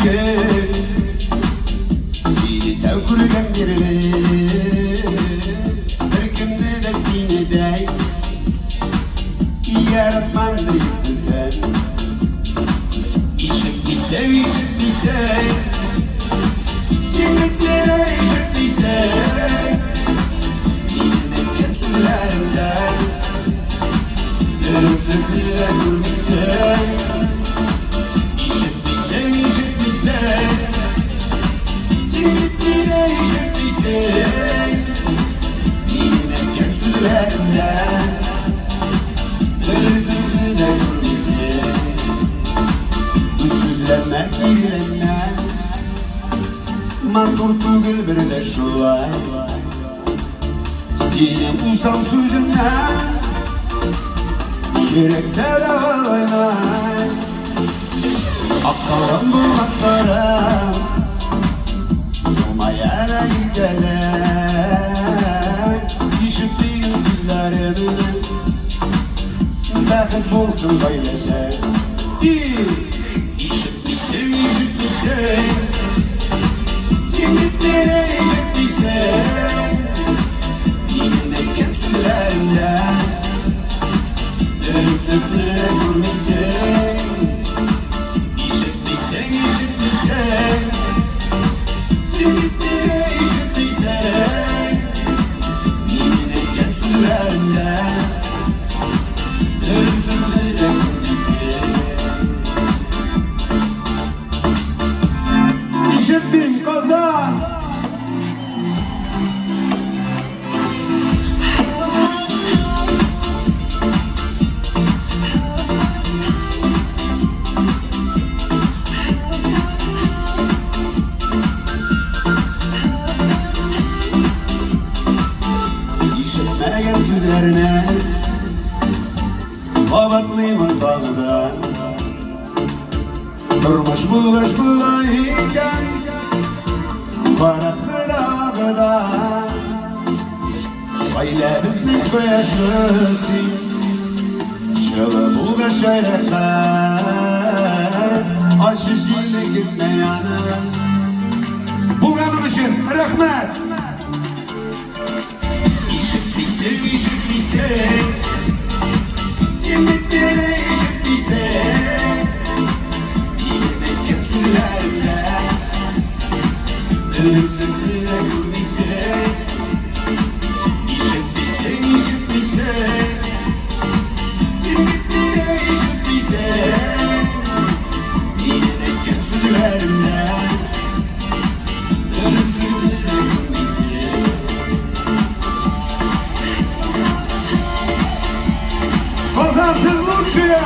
gel Seni tevkurgen bir kimdi de seni de yaratmandı yüzünden İşit bir sev, işit bir sev Sinirlere işit bir sev Bilmek hepsilerden Dürüstlükle dur bir sev İşit bir sev, işit bir sev Sinirlere işit bir sev Bilmek hepsilerden Dürüstlükle dur bir sev Üstsüzlenmek bilenler Manturtu gülbir de şu var Senin usal sözünden Yürekler ağlaylar Akkalan bulmaklara Olmayana gideler İşittiğin yüzlerini Bakıp olsun böylece İşit bir sev, işit bir sev Sinirlere işit bir sev Bilmek hepsilerden Dürüstlükle dur bir sev İşit bir sev, işit bir sev Sinirlere işit bir sev Bilmek hepsilerden Dürüstlükle dur bir sev İşittim kazan İşitmeyen sözlerine Babatlıyım bağda Durmuş bulaş bulayken Bana sırağda Öyle biznes koyarsın Şöyle bulga şöylesen Aşışıyla gitme yanım Bulganın için rahmet İşit bir sev, işit bir sev Sinirlere işit bir sev Bilmek hepsilerle Dürüstlükle dur bir sev İşit bir sev, işit bir sev Sinirlere işit bir sev Bilmek hepsilerle Dürüstlükle dur bir sev Kazansız Lütfiye